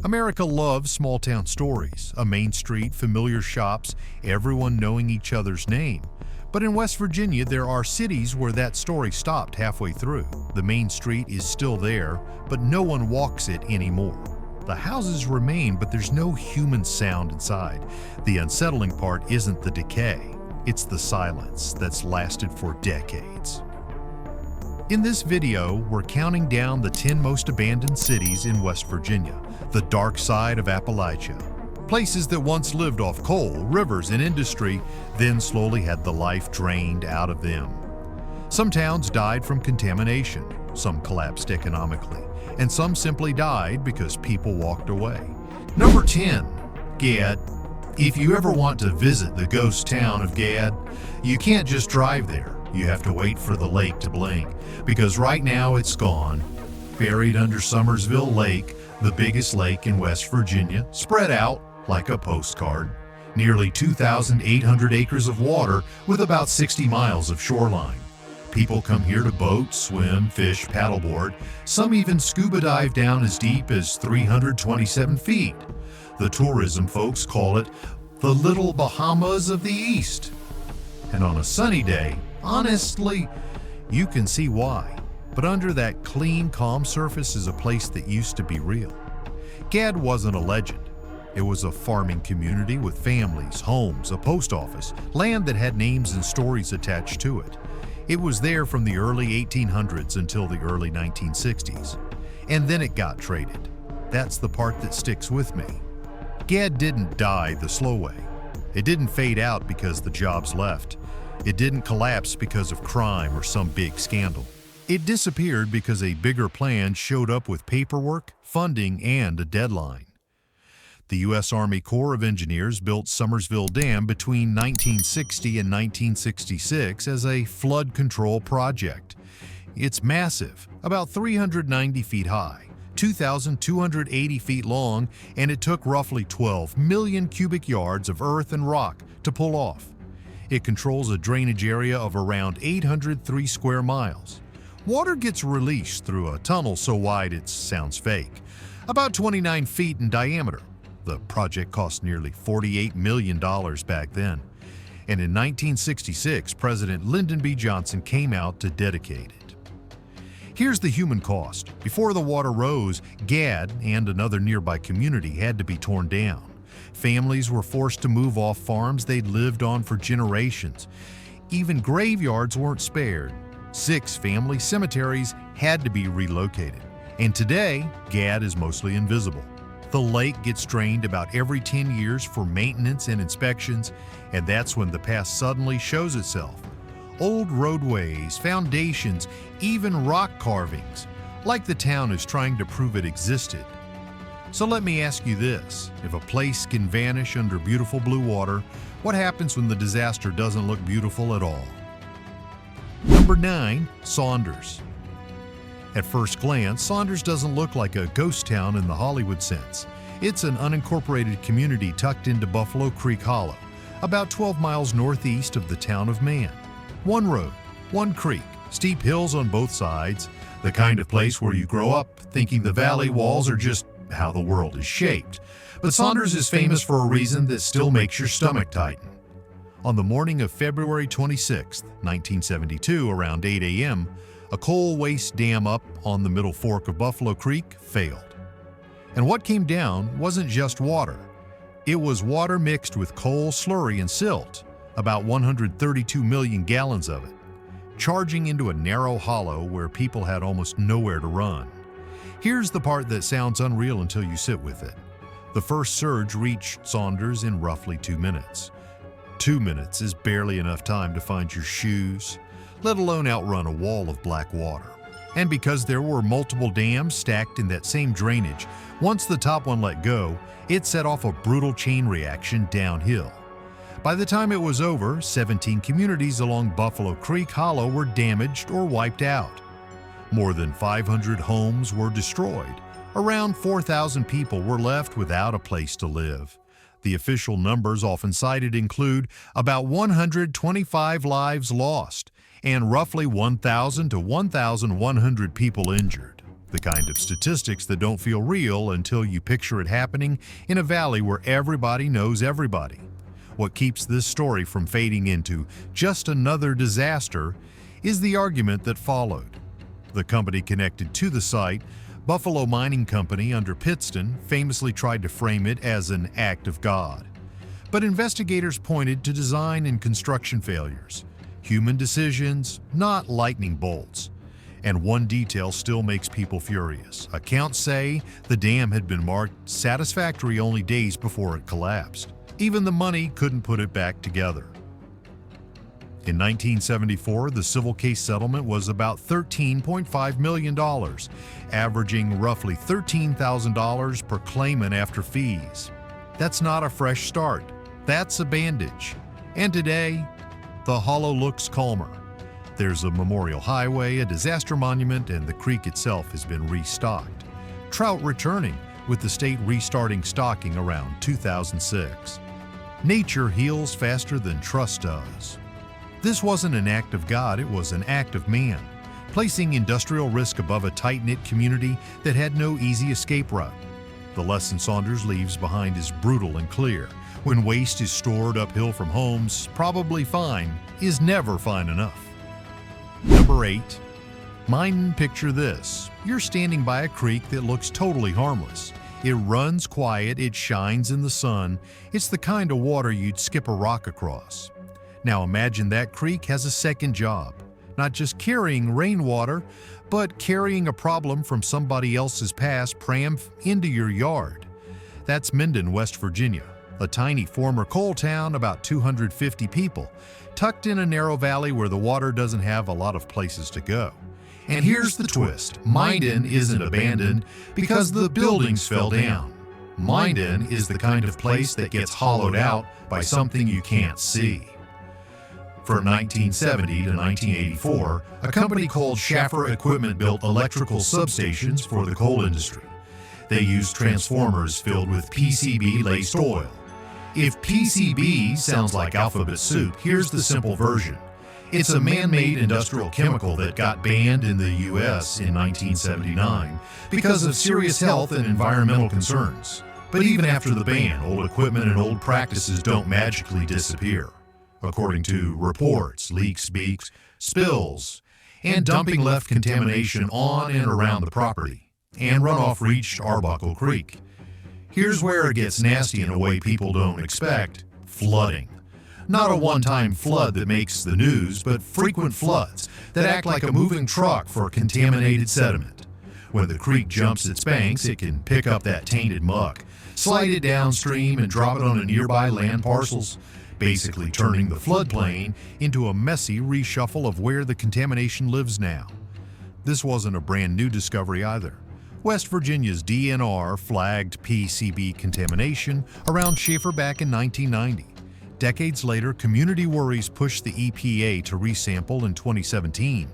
America loves small-town stories, a main street, familiar shops, everyone knowing each other's name. But in West Virginia, there are cities where that story stopped halfway through. The main street is still there, but no one walks it anymore. The houses remain, but there's no human sound inside. The unsettling part isn't the decay, it's the silence that's lasted for decades. In this video, we're counting down the 10 most abandoned cities in West Virginia, the dark side of Appalachia. Places that once lived off coal, rivers, and industry, then slowly had the life drained out of them. Some towns died from contamination, some collapsed economically, and some simply died because people walked away. Number 10, Gad. If you ever want to visit the ghost town of Gad, you can't just drive there. You have to wait for the lake to blink, because right now it's gone. Buried under Summersville Lake, the biggest lake in West Virginia, spread out like a postcard. Nearly 2,800 acres of water with about 60 miles of shoreline. People come here to boat, swim, fish, paddleboard. Some even scuba dive down as deep as 327 feet. The tourism folks call it the Little Bahamas of the East. And on a sunny day, honestly, you can see why. But under that clean, calm surface is a place that used to be real. Gad wasn't a legend. It was a farming community with families, homes, a post office, land that had names and stories attached to it. It was there from the early 1800s until the early 1960s. And then it got traded. That's the part that sticks with me. Gad didn't die the slow way. It didn't fade out because the jobs left. It didn't collapse because of crime or some big scandal. It disappeared because a bigger plan showed up with paperwork, funding, and a deadline. The U.S. Army Corps of Engineers built Summersville Dam between 1960 and 1966 as a flood control project. It's massive, about 390 feet high, 2,280 feet long, and it took roughly 12 million cubic yards of earth and rock to pull off. It controls a drainage area of around 803 square miles. Water gets released through a tunnel so wide it sounds fake, about 29 feet in diameter. The project cost nearly $48 million back then. And in 1966, President Lyndon B. Johnson came out to dedicate it. Here's the human cost. Before the water rose, Gad and another nearby community had to be torn down. Families were forced to move off farms they'd lived on for generations. Even graveyards weren't spared. 6 family cemeteries had to be relocated. And today, Gad is mostly invisible. The lake gets drained about every 10 years for maintenance and inspections, and that's when the past suddenly shows itself. Old roadways, foundations, even rock carvings, like the town is trying to prove it existed. So let me ask you this, if a place can vanish under beautiful blue water, what happens when the disaster doesn't look beautiful at all? Number 9, Saunders. At first glance, Saunders doesn't look like a ghost town in the Hollywood sense. It's an unincorporated community tucked into Buffalo Creek Hollow, about 12 miles northeast of the town of Minden. One road, one creek, steep hills on both sides, the kind of place where you grow up thinking the valley walls are just how the world is shaped. But Saunders is famous for a reason that still makes your stomach tighten. On the morning of February 26, 1972, around 8 a.m., a coal waste dam up on the Middle Fork of Buffalo Creek failed. And what came down wasn't just water. It was water mixed with coal, slurry, and silt, about 132 million gallons of it, charging into a narrow hollow where people had almost nowhere to run. Here's the part that sounds unreal until you sit with it. The first surge reached Saunders in roughly 2 minutes. 2 minutes is barely enough time to find your shoes, let alone outrun a wall of black water. And because there were multiple dams stacked in that same drainage, once the top one let go, it set off a brutal chain reaction downhill. By the time it was over, 17 communities along Buffalo Creek Hollow were damaged or wiped out. More than 500 homes were destroyed. Around 4,000 people were left without a place to live. The official numbers often cited include about 125 lives lost and roughly 1,000 to 1,100 people injured. The kind of statistics that don't feel real until you picture it happening in a valley where everybody knows everybody. What keeps this story from fading into just another disaster is the argument that followed. The company connected to the site, Buffalo Mining Company under Pittston, famously tried to frame it as an act of God. But investigators pointed to design and construction failures, human decisions, not lightning bolts. And one detail still makes people furious. Accounts say the dam had been marked satisfactory only days before it collapsed. Even the money couldn't put it back together. In 1974, the civil case settlement was about $13.5 million, averaging roughly $13,000 per claimant after fees. That's not a fresh start. That's a bandage. And today, the hollow looks calmer. There's a memorial highway, a disaster monument, and the creek itself has been restocked. Trout returning, with the state restarting stocking around 2006. Nature heals faster than trust does. This wasn't an act of God, it was an act of man, placing industrial risk above a tight-knit community that had no easy escape route. The lesson Saunders leaves behind is brutal and clear. When waste is stored uphill from homes, probably fine is never fine enough. Number 8. Minden, picture this. You're standing by a creek that looks totally harmless. It runs quiet, it shines in the sun. It's the kind of water you'd skip a rock across. Now imagine that creek has a second job. Not just carrying rainwater, but carrying a problem from somebody else's past pram into your yard. That's Minden, West Virginia, a tiny former coal town, about 250 people, tucked in a narrow valley where the water doesn't have a lot of places to go. And here's the twist. Minden isn't abandoned because the buildings fell down. Minden is the kind of place that gets hollowed out by something you can't see. From 1970 to 1984, a company called Schaffer Equipment built electrical substations for the coal industry. They used transformers filled with PCB-laced oil. If PCB sounds like alphabet soup, here's the simple version. It's a man-made industrial chemical that got banned in the U.S. in 1979 because of serious health and environmental concerns. But even after the ban, old equipment and old practices don't magically disappear. According to reports, leaks, beaks, spills, and dumping left contamination on and around the property, and runoff reached Arbuckle Creek. Here's where it gets nasty in a way people don't expect: flooding. Not a one-time flood that makes the news, but frequent floods that act like a moving truck for contaminated sediment. When the creek jumps its banks, it can pick up that tainted muck, slide it downstream, and drop it on nearby land parcels, basically turning the floodplain into a messy reshuffle of where the contamination lives now. This wasn't a brand new discovery either. West Virginia's DNR flagged PCB contamination around Schaffer back in 1990. Decades later, community worries pushed the EPA to resample in 2017,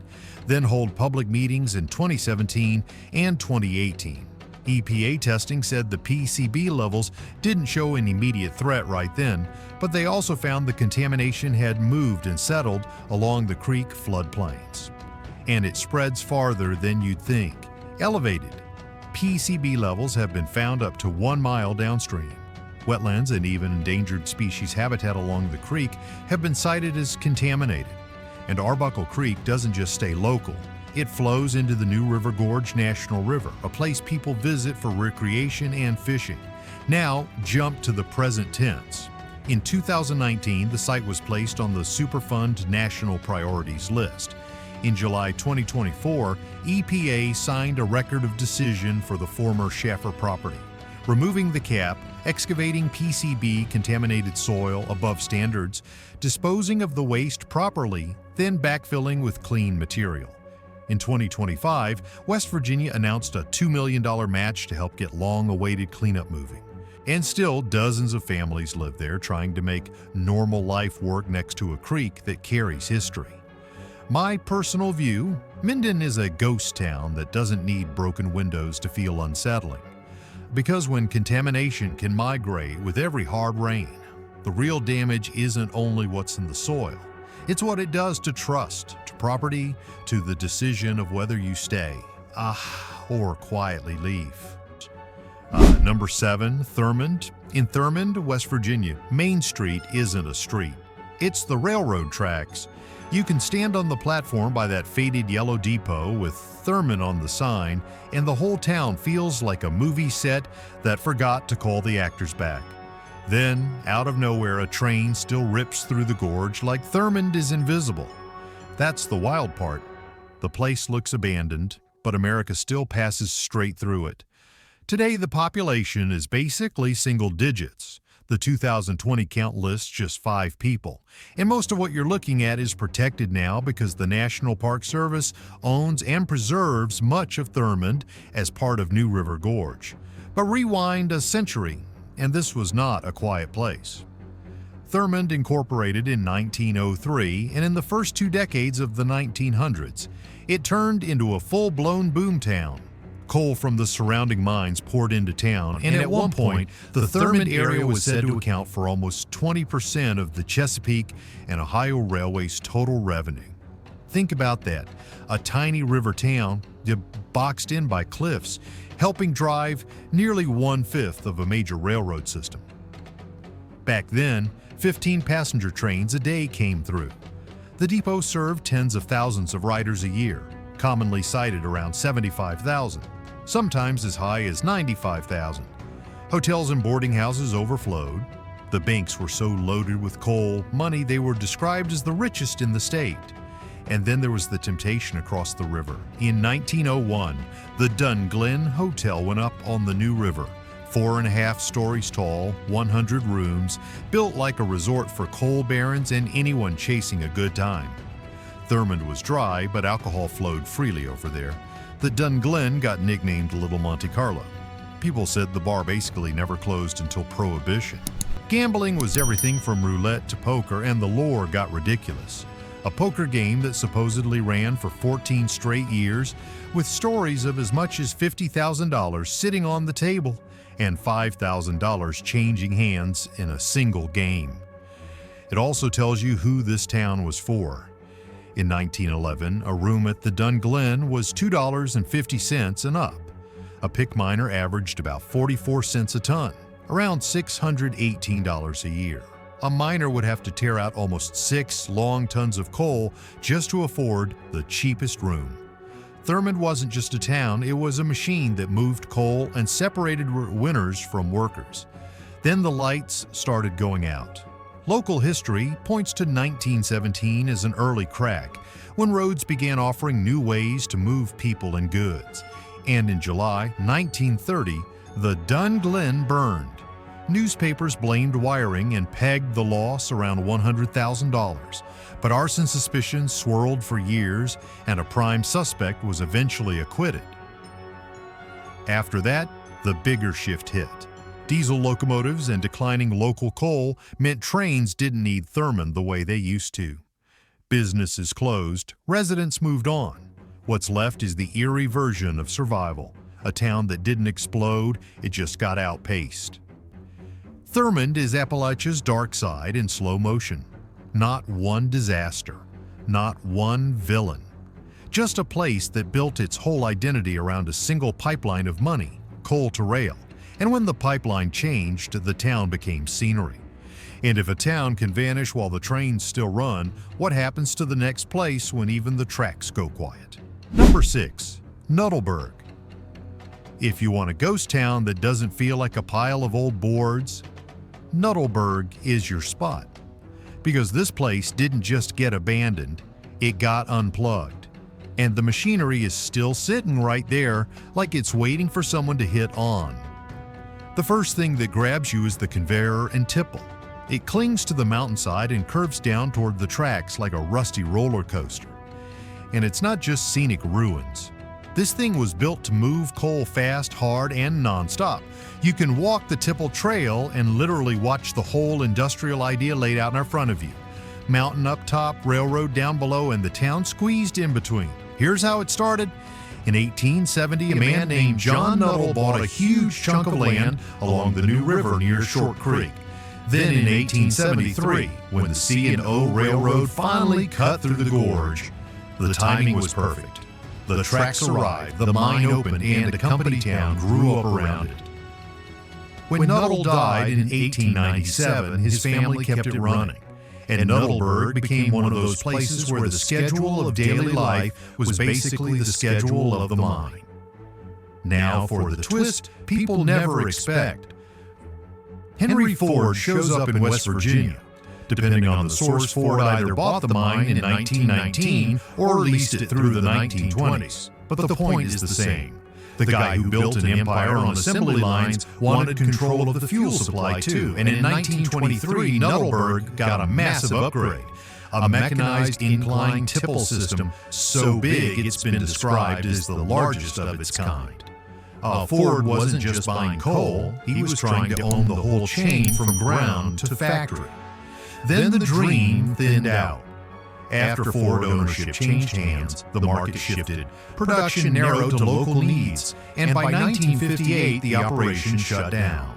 then hold public meetings in 2017 and 2018. EPA testing said the PCB levels didn't show an immediate threat right then, but they also found the contamination had moved and settled along the creek floodplains. And it spreads farther than you'd think. Elevated PCB levels have been found up to 1 mile downstream. Wetlands and even endangered species habitat along the creek have been cited as contaminated. And Arbuckle Creek doesn't just stay local. It flows into the New River Gorge National River, a place people visit for recreation and fishing. Now, jump to the present tense. In 2019, the site was placed on the Superfund National Priorities list. In July 2024, EPA signed a record of decision for the former Schaffer property, removing the cap, excavating PCB-contaminated soil above standards, disposing of the waste properly, then backfilling with clean material. In 2025, West Virginia announced a $2 million match to help get long-awaited cleanup moving. And still, dozens of families live there trying to make normal life work next to a creek that carries history. My personal view, Minden is a ghost town that doesn't need broken windows to feel unsettling. Because when contamination can migrate with every hard rain, the real damage isn't only what's in the soil. It's what it does to trust, to property, to the decision of whether you stay. or quietly leave. Number 7, Thurmond. In Thurmond, West Virginia, Main Street isn't a street. It's the railroad tracks. You can stand on the platform by that faded yellow depot with Thurmond on the sign, and the whole town feels like a movie set that forgot to call the actors back. Then, out of nowhere, a train still rips through the gorge like Thurmond is invisible. That's the wild part. The place looks abandoned, but America still passes straight through it. Today, the population is basically single digits. The 2020 count lists just 5 people, and most of what you're looking at is protected now because the National Park Service owns and preserves much of Thurmond as part of New River Gorge. But rewind a century, and this was not a quiet place. Thurmond incorporated in 1903, and in the first 2 decades of the 1900s, it turned into a full-blown boomtown. Coal from the surrounding mines poured into town, and at one point, the Thurmond area was said to account for almost 20% of the Chesapeake and Ohio Railway's total revenue. Think about that, a tiny river town boxed in by cliffs, helping drive nearly 1/5 of a major railroad system. Back then, 15 passenger trains a day came through. The depot served tens of thousands of riders a year, commonly cited around 75,000. Sometimes as high as 95,000. Hotels and boarding houses overflowed. The banks were so loaded with coal money they were described as the richest in the state. And then there was the temptation across the river. In 1901, the Dunglen Hotel went up on the New River, 4.5 stories tall, 100 rooms, built like a resort for coal barons and anyone chasing a good time. Thurmond was dry, but alcohol flowed freely over there. The Dunglen got nicknamed Little Monte Carlo. People said the bar basically never closed until Prohibition. Gambling was everything from roulette to poker, and the lore got ridiculous. A poker game that supposedly ran for 14 straight years, with stories of as much as $50,000 sitting on the table and $5,000 changing hands in a single game. It also tells you who this town was for. In 1911, a room at the Dunglen was $2.50 and up. A pick miner averaged about 44 cents a ton, around $618 a year. A miner would have to tear out almost 6 long tons of coal just to afford the cheapest room. Thurmond wasn't just a town, it was a machine that moved coal and separated winners from workers. Then the lights started going out. Local history points to 1917 as an early crack, when roads began offering new ways to move people and goods. And in July 1930, the Dunglen burned. Newspapers blamed wiring and pegged the loss around $100,000. But arson suspicions swirled for years, and a prime suspect was eventually acquitted. After that, the bigger shift hit. Diesel locomotives and declining local coal meant trains didn't need Thurmond the way they used to. Businesses closed, residents moved on. What's left is the eerie version of survival, a town that didn't explode, it just got outpaced. Thurmond is Appalachia's dark side in slow motion. Not one disaster, not one villain. Just a place that built its whole identity around a single pipeline of money, coal to rail. And when the pipeline changed, the town became scenery. And if a town can vanish while the trains still run, what happens to the next place when even the tracks go quiet? Number 6, Nuttallburg. If you want a ghost town that doesn't feel like a pile of old boards, Nuttallburg is your spot. Because this place didn't just get abandoned, it got unplugged. And the machinery is still sitting right there like it's waiting for someone to hit on. The first thing that grabs you is the conveyor and tipple. It clings to the mountainside and curves down toward the tracks like a rusty roller coaster. And it's not just scenic ruins. This thing was built to move coal fast, hard, and non-stop. You can walk the tipple trail and literally watch the whole industrial idea laid out in front of you. Mountain up top, railroad down below, and the town squeezed in between. Here's how it started. In 1870, a man named John Nuttall bought a huge chunk of land along the New River near Short Creek. Then in 1873, when the C&O Railroad finally cut through the gorge, the timing was perfect. The tracks arrived, the mine opened, and a company town grew up around it. When Nuttall died in 1897, his family kept it running, and Nuttallburg became one of those places where the schedule of daily life was basically the schedule of the mine. Now for the twist people never expect. Henry Ford shows up in West Virginia. Depending on the source, Ford either bought the mine in 1919 or leased it through the 1920s. But the point is the same. The guy who built an empire on assembly lines wanted control of the fuel supply too, and in 1923, Nuttallburg got a massive upgrade. A mechanized incline tipple system so big it's been described as the largest of its kind. Ford wasn't just buying coal, he was trying to own the whole chain from ground to factory. Then the dream thinned out. After Ford ownership changed hands, the market shifted, production narrowed to local needs, and by 1958 the operation shut down.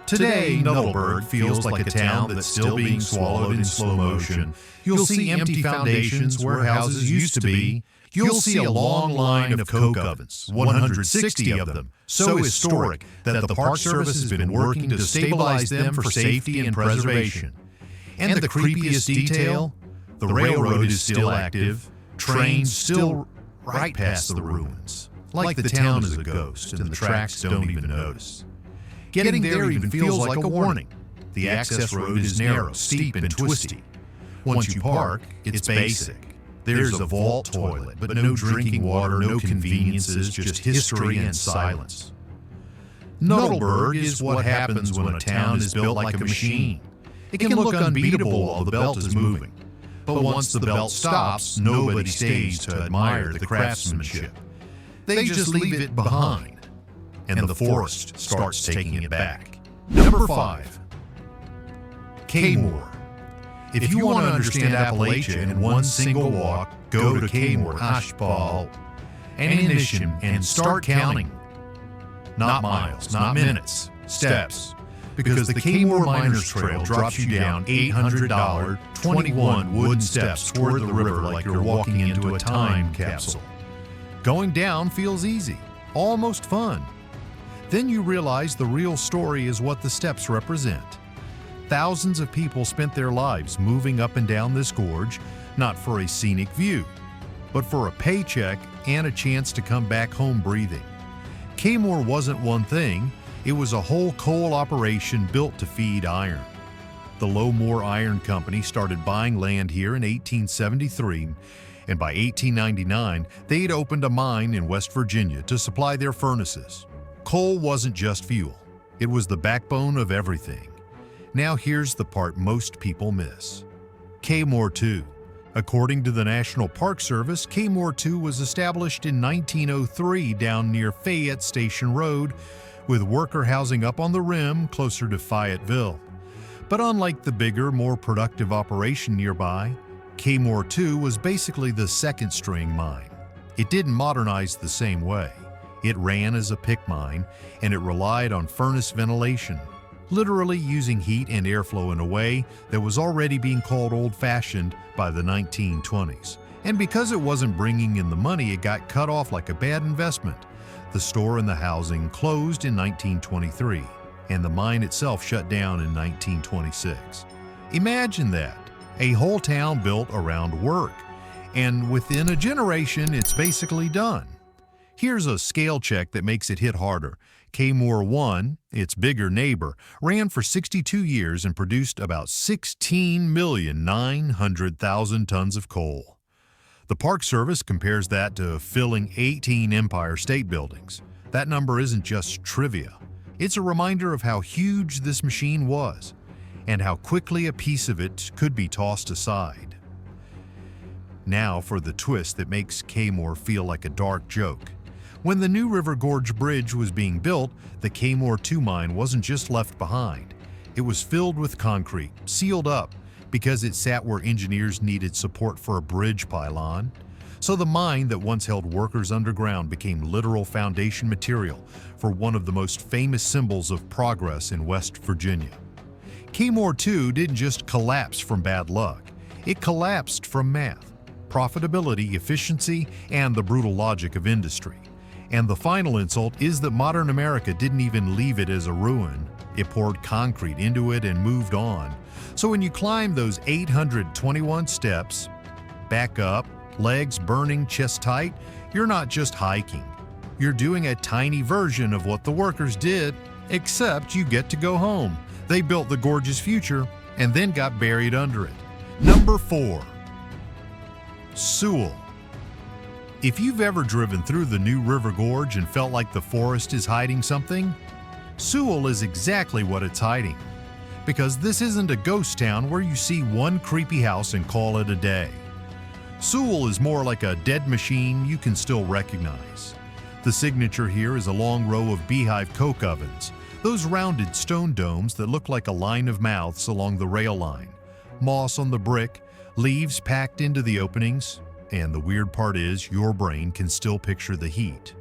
Today, Nuttallburg feels like a town that's still being swallowed in slow motion. You'll see empty foundations where houses used to be. You'll see a long line of coke ovens, 160 of them, so historic that the Park Service has been working to stabilize them for safety and preservation. And the creepiest detail? The railroad is still active, trains still right past the ruins. Like the town is a ghost and the tracks don't even notice. Getting there even feels like a warning. The access road is narrow, steep, and twisty. Once you park, it's basic. There's a vault toilet, but no drinking water, no conveniences, just history and silence. Nuttallburg is what happens when a town is built like a machine. It can look unbeatable while the belt is moving. But once the belt stops, nobody stays to admire the craftsmanship. They just leave it behind, and the forest starts taking it back. Number 5. Kaymoor. If you want to understand Appalachia in one single walk, go to Kaymoor, Ashbal, ammunition, and start counting. Not miles, not minutes, steps. Because the Kaymoor Miners Trail drops you down $800, 21 wooden steps toward the river like you're walking into a time capsule. Going down feels easy, almost fun. Then you realize the real story is what the steps represent. Thousands of people spent their lives moving up and down this gorge, not for a scenic view, but for a paycheck and a chance to come back home breathing. Kaymoor wasn't one thing, it was a whole coal operation built to feed iron. The Lowmore Iron Company started buying land here in 1873, and by 1899 they had opened a mine in West Virginia to supply their furnaces. Coal wasn't just fuel, it was the backbone of everything. Now here's the part most people miss. Kaymoor 2. According to the National Park Service, Kaymoor 2 was established in 1903 down near Fayette Station Road, with worker housing up on the rim closer to Fayetteville. But unlike the bigger, more productive operation nearby, Kaymoor 2 was basically the second-string mine. It didn't modernize the same way. It ran as a pick mine, and it relied on furnace ventilation, literally using heat and airflow in a way that was already being called old-fashioned by the 1920s. And because it wasn't bringing in the money, it got cut off like a bad investment. The store and the housing closed in 1923, and the mine itself shut down in 1926. Imagine that, a whole town built around work, and within a generation it's basically done. Here's a scale check that makes it hit harder. Kaymoor 1, its bigger neighbor, ran for 62 years and produced about 16,900,000 tons of coal. The Park Service compares that to filling 18 Empire State Buildings. That number isn't just trivia. It's a reminder of how huge this machine was, and how quickly a piece of it could be tossed aside. Now for the twist that makes Kaymoor feel like a dark joke. When the New River Gorge Bridge was being built, the Kaymoor 2 mine wasn't just left behind. It was filled with concrete, sealed up, because it sat where engineers needed support for a bridge pylon. So the mine that once held workers underground became literal foundation material for one of the most famous symbols of progress in West Virginia. Kaymoor 2 didn't just collapse from bad luck, it collapsed from math. profitability, efficiency, and the brutal logic of industry. And the final insult is that modern America didn't even leave it as a ruin. It poured concrete into it and moved on. So when you climb those 821 steps, back up, legs burning, chest tight, you're not just hiking. You're doing a tiny version of what the workers did, except you get to go home. They built the gorgeous future and then got buried under it. Number 4. Sewell. If you've ever driven through the New River Gorge and felt like the forest is hiding something, Sewell is exactly what it's hiding. Because this isn't a ghost town where you see one creepy house and call it a day. Sewell is more like a dead machine you can still recognize. The signature here is a long row of beehive coke ovens, those rounded stone domes that look like a line of mouths along the rail line, moss on the brick, leaves packed into the openings, and the weird part is your brain can still picture the heat.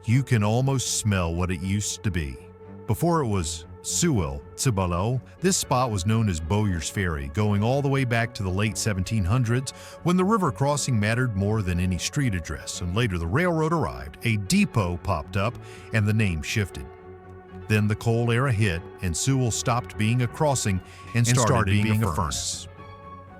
You can almost smell what it used to be. Before it was Sewell, this spot was known as Bowyer's Ferry, going all the way back to the late 1700s when the river crossing mattered more than any street address, and later the railroad arrived, a depot popped up, and the name shifted. Then the coal era hit, and Sewell stopped being a crossing and started being a furnace.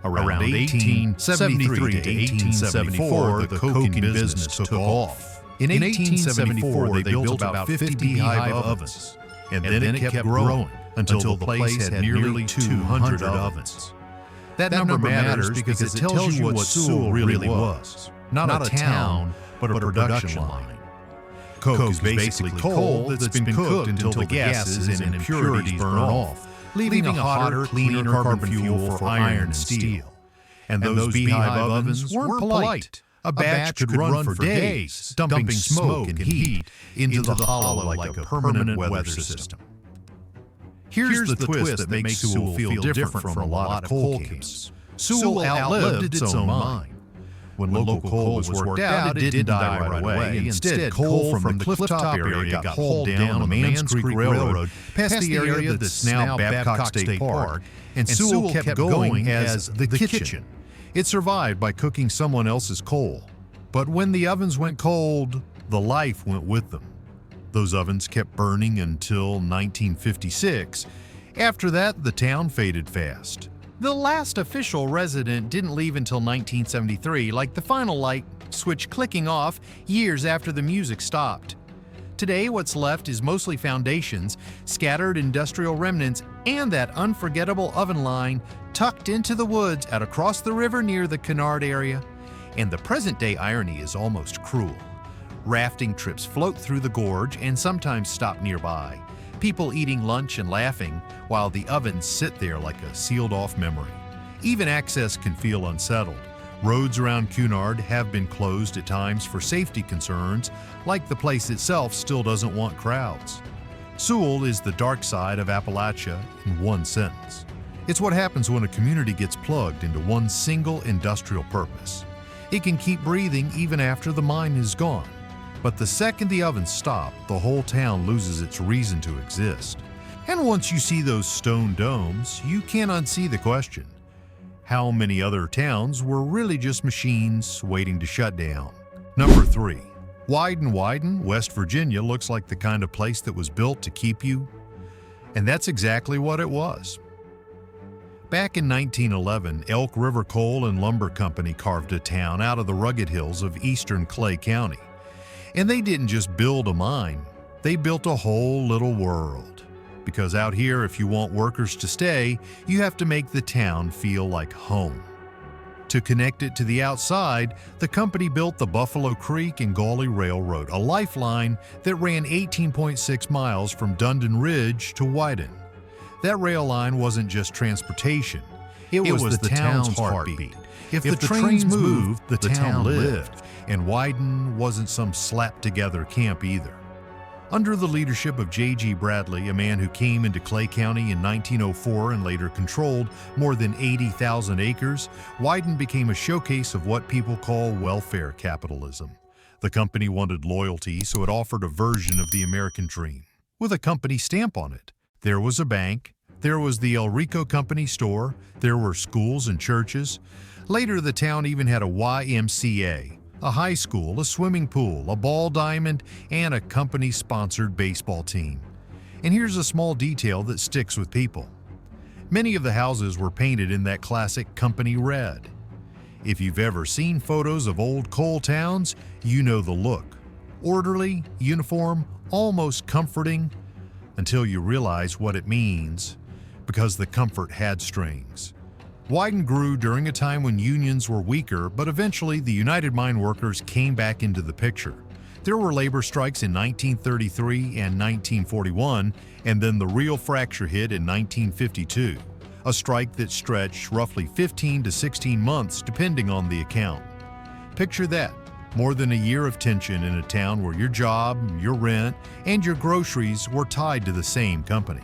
Around 1873 to 1874, the coking business took off. In 1874, they built about 50 beehive ovens. And then it kept growing until the place had nearly 200 ovens. That number matters because it tells you what Sewell really was. Not a town, but a production line. Coke is basically coal that's been cooked until the gases and impurities burn off, leaving a hotter, cleaner carbon fuel for iron and steel. And those beehive ovens weren't polite. A batch could run for days, dumping smoke and heat into the hollow like a permanent weather system. Here's the twist that makes Sewell feel different from a lot of coal camps. Sewell outlived its own mind. When local coal was worked out, it didn't die right away. Instead, coal from the clifftop area got hauled down on the Mans Creek Railroad past the area that's now Babcock State Park, and Sewell kept going as the kitchen. It survived by cooking someone else's coal. But when the ovens went cold, the life went with them. Those ovens kept burning until 1956. After that, the town faded fast. The last official resident didn't leave until 1973, like the final light switch clicking off years after the music stopped. Today, what's left is mostly foundations, scattered industrial remnants, and that unforgettable oven line tucked into the woods out across the river near the Kaymoor area. And the present-day irony is almost cruel. Rafting trips float through the gorge and sometimes stop nearby, people eating lunch and laughing while the ovens sit there like a sealed-off memory. Even access can feel unsettled. Roads around Cunard have been closed at times for safety concerns, like the place itself still doesn't want crowds. Sewell is the dark side of Appalachia in one sentence. It's what happens when a community gets plugged into one single industrial purpose. It can keep breathing even after the mine is gone. But the second the ovens stop, the whole town loses its reason to exist. And once you see those stone domes, you can't unsee the question. How many other towns were really just machines waiting to shut down? Number 3. Widen, West Virginia looks like the kind of place that was built to keep you. And that's exactly what it was. Back in 1911, Elk River Coal and Lumber Company carved a town out of the rugged hills of eastern Clay County. And they didn't just build a mine, they built a whole little world. Because out here, if you want workers to stay, you have to make the town feel like home. To connect it to the outside, the company built the Buffalo Creek and Gauley Railroad, a lifeline that ran 18.6 miles from Dundon Ridge to Widen. That rail line wasn't just transportation, it was the town's heartbeat. If the trains moved, the town lived, and Widen wasn't some slapped-together camp either. Under the leadership of J.G. Bradley, a man who came into Clay County in 1904 and later controlled more than 80,000 acres, Widen became a showcase of what people call welfare capitalism. The company wanted loyalty, so it offered a version of the American dream, with a company stamp on it. There was a bank, there was the El Rico Company store, there were schools and churches. Later, the town even had a YMCA, a high school, a swimming pool, a ball diamond, and a company-sponsored baseball team. And here's a small detail that sticks with people. Many of the houses were painted in that classic company red. If you've ever seen photos of old coal towns, you know the look. Orderly, uniform, almost comforting, until you realize what it means, because the comfort had strings. Widen grew during a time when unions were weaker, but eventually the United Mine Workers came back into the picture. There were labor strikes in 1933 and 1941, and then the real fracture hit in 1952, a strike that stretched roughly 15 to 16 months depending on the account. Picture that, more than a year of tension in a town where your job, your rent, and your groceries were tied to the same company.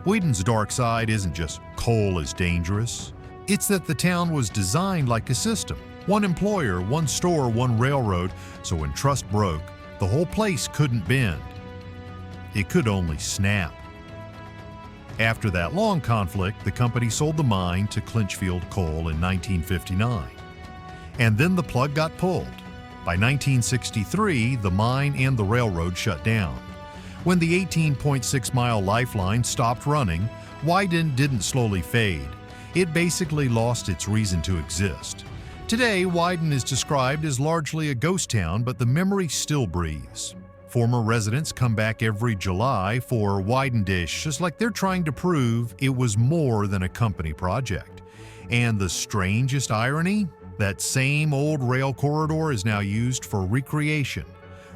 Widen's dark side isn't just coal is dangerous. It's that the town was designed like a system. One employer, one store, one railroad, so when trust broke, the whole place couldn't bend. It could only snap. After that long conflict, the company sold the mine to Clinchfield Coal in 1959. And then the plug got pulled. By 1963, the mine and the railroad shut down. When the 18.6-mile lifeline stopped running, Widen didn't slowly fade. It basically lost its reason to exist. Today, Widen is described as largely a ghost town, but the memory still breathes. Former residents come back every July for Widen Dish, just like they're trying to prove it was more than a company project. And the strangest irony? That same old rail corridor is now used for recreation.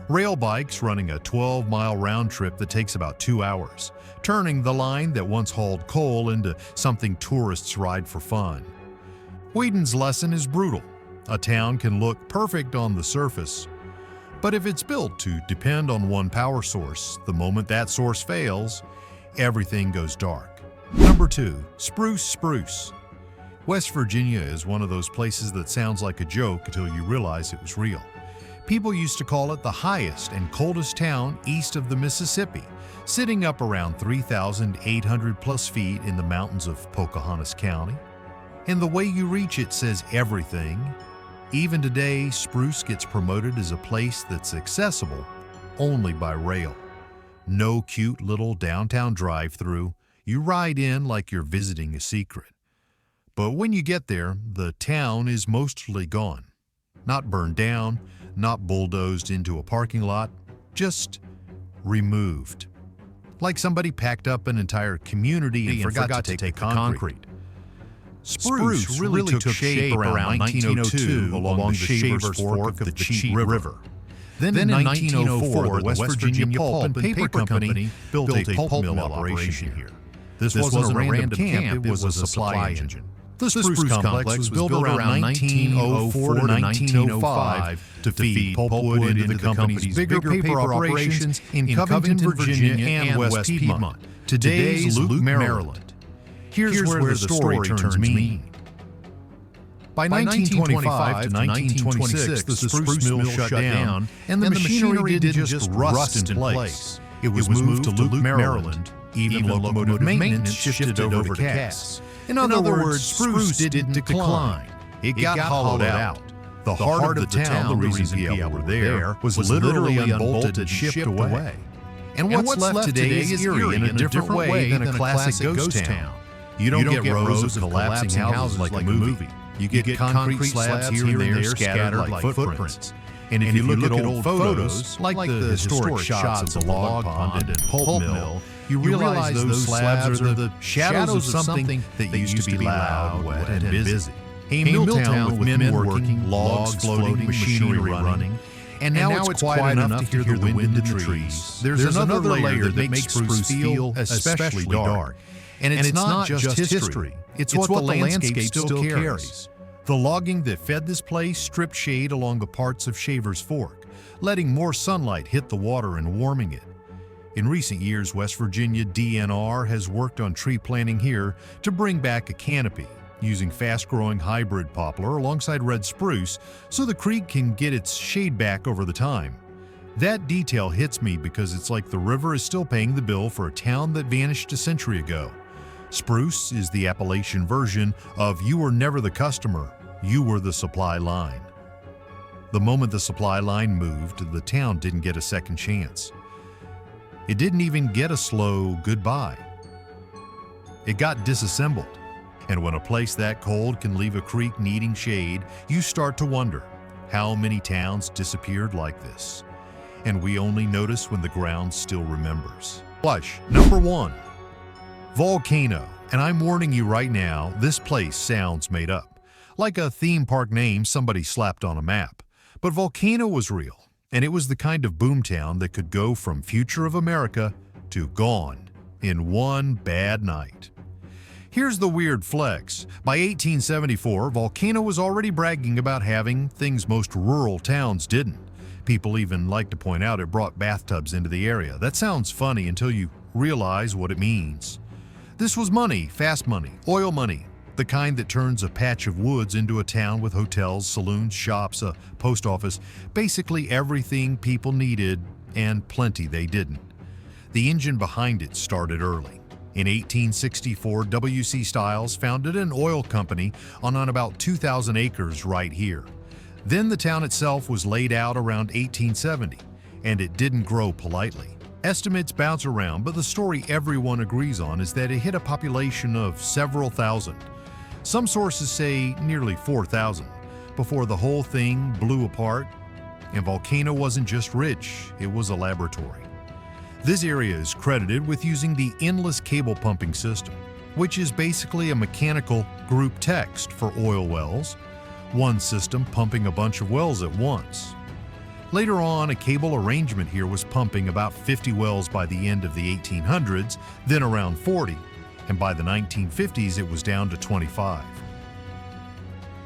Rail bikes running a 12-mile round trip that takes about 2 hours, turning the line that once hauled coal into something tourists ride for fun. Widen's lesson is brutal. A town can look perfect on the surface, but if it's built to depend on one power source, the moment that source fails, everything goes dark. Number 2, Spruce. West Virginia is one of those places that sounds like a joke until you realize it was real. People used to call it the highest and coldest town east of the Mississippi, sitting up around 3,800 plus feet in the mountains of Pocahontas County. And the way you reach it says everything. Even today, Spruce gets promoted as a place that's accessible only by rail. No cute little downtown drive-through. You ride in like you're visiting a secret. But when you get there, the town is mostly gone. Not burned down, not bulldozed into a parking lot, just removed. Like somebody packed up an entire community and forgot to take the concrete. Spruce really took shape around 1902 along the Shavers Fork of the Cheat River. Then in 1904, the West Virginia Pulp and Paper Company built a pulp mill operation here. This wasn't a random camp, it was a supply engine. The Spruce complex was built around 1904 to 1905 to feed pulpwood into the company's bigger paper operations in Covington, Virginia and West Piedmont, today's Luke, Maryland. Here's where the story turns mean. By 1925 to 1926, the Spruce mill shut down, and the machinery didn't just rust in place. It was moved to Luke, Maryland. Even locomotive maintenance shifted over to Cass. In other words, Spruce didn't decline. It got hollowed out. The heart of the town, the reason people were there, was literally unbolted and shipped away. And what's left today is eerie in a different way than a classic ghost town. You don't get rows of collapsing houses like a movie. You get concrete slabs here and there scattered like footprints. And if you look at old photos, like the historic shots of the log pond and pulp mill, you realize those slabs are the shadows of something that used to be loud, wet, and busy. A mill town with men working, logs floating, machinery running. And now it's quiet enough to hear the wind in the trees. There's another layer that makes Spruce feel especially dark. And it's not just history. It's what the landscape still carries. The logging that fed this place stripped shade along the parts of Shavers Fork, letting more sunlight hit the water and warming it. In recent years, West Virginia DNR has worked on tree planting here to bring back a canopy, using fast-growing hybrid poplar alongside red spruce so the creek can get its shade back over the time. That detail hits me because it's like the river is still paying the bill for a town that vanished a century ago. Spruce is the Appalachian version of You Were Never the Customer, You were the supply line. The moment the supply line moved, the town didn't get a second chance. It didn't even get a slow goodbye. It got disassembled. And when a place that cold can leave a creek needing shade, you start to wonder how many towns disappeared like this. And we only notice when the ground still remembers. Flush, number 1, Volcano. And I'm warning you right now, this place sounds made up. Like a theme park name somebody slapped on a map. But Volcano was real. And it was the kind of boomtown that could go from future of America to gone in one bad night. Here's the weird flex. By 1874, Volcano was already bragging about having things most rural towns didn't. People even like to point out it brought bathtubs into the area. That sounds funny until you realize what it means. This was money, fast money, oil money, the kind that turns a patch of woods into a town with hotels, saloons, shops, a post office, basically everything people needed, and plenty they didn't. The engine behind it started early. In 1864, W.C. Stiles founded an oil company on about 2,000 acres right here. Then the town itself was laid out around 1870, and it didn't grow politely. Estimates bounce around, but the story everyone agrees on is that it hit a population of several thousand. Some sources say nearly 4,000, before the whole thing blew apart. And Volcano wasn't just rich, it was a laboratory. This area is credited with using the endless cable pumping system, which is basically a mechanical group text for oil wells, one system pumping a bunch of wells at once. Later on, a cable arrangement here was pumping about 50 wells by the end of the 1800s, then around 40, and by the 1950s it was down to 25.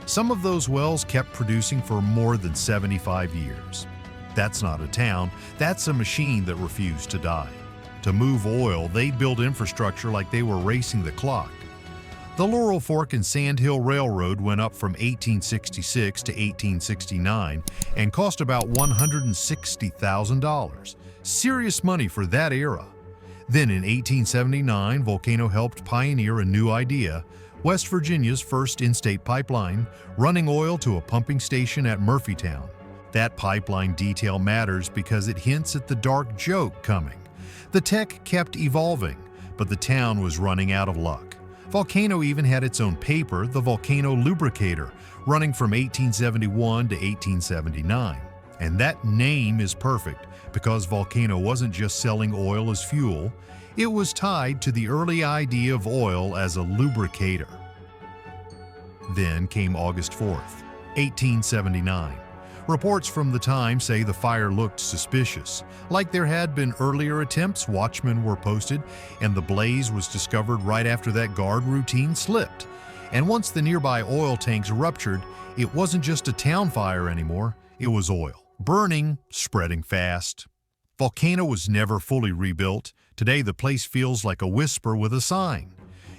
Some of those wells kept producing for more than 75 years. That's not a town, that's a machine that refused to die. To move oil, they built infrastructure like they were racing the clock. The Laurel Fork and Sand Hill Railroad went up from 1866 to 1869 and cost about $160,000. Serious money for that era. Then in 1879, Volcano helped pioneer a new idea, West Virginia's first in-state pipeline, running oil to a pumping station at Murphytown. That pipeline detail matters because it hints at the dark joke coming. The tech kept evolving, but the town was running out of luck. Volcano even had its own paper, the Volcano Lubricator, running from 1871 to 1879. And that name is perfect because Volcano wasn't just selling oil as fuel, it was tied to the early idea of oil as a lubricator. Then came August 4th, 1879. Reports from the time say the fire looked suspicious. Like there had been earlier attempts, watchmen were posted, and the blaze was discovered right after that guard routine slipped. And once the nearby oil tanks ruptured, it wasn't just a town fire anymore, it was oil. Burning, spreading fast. Volcano was never fully rebuilt. Today the place feels like a whisper with a sign.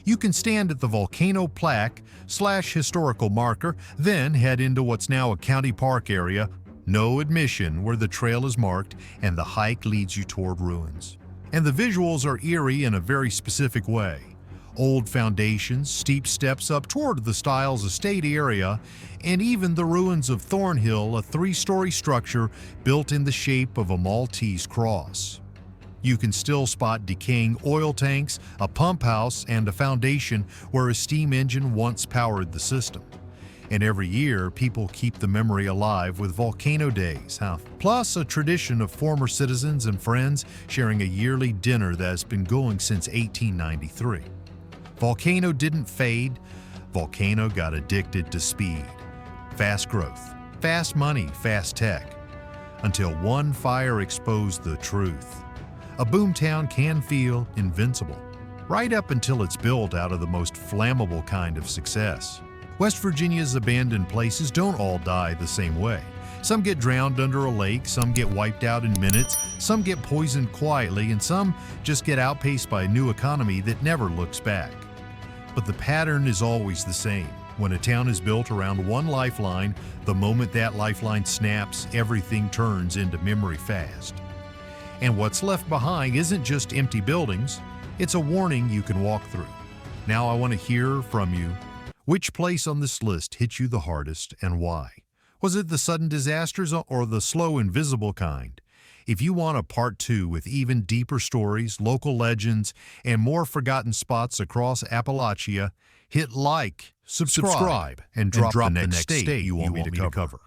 You can stand at the Volcano plaque/historical marker, then head into what's now a county park area, no admission, where the trail is marked and the hike leads you toward ruins. And the visuals are eerie in a very specific way. Old foundations, steep steps up toward the Stiles estate area, and even the ruins of Thornhill, a 3-story structure built in the shape of a Maltese cross. You can still spot decaying oil tanks, a pump house, and a foundation where a steam engine once powered the system. And every year, people keep the memory alive with Volcano Days, plus a tradition of former citizens and friends sharing a yearly dinner that's been going since 1893. Volcano didn't fade, Volcano got addicted to speed. Fast growth, fast money, fast tech. Until one fire exposed the truth. A boomtown can feel invincible, right up until it's built out of the most flammable kind of success. West Virginia's abandoned places don't all die the same way. Some get drowned under a lake, some get wiped out in minutes, some get poisoned quietly, and some just get outpaced by a new economy that never looks back. But the pattern is always the same. When a town is built around one lifeline, the moment that lifeline snaps, everything turns into memory fast. And what's left behind isn't just empty buildings, it's a warning you can walk through. Now I want to hear from you. Which place on this list hit you the hardest and why? Was it the sudden disasters or the slow, invisible kind? If you want a part 2 with even deeper stories, local legends, and more forgotten spots across Appalachia, hit like, subscribe, and drop the next state you want me to cover.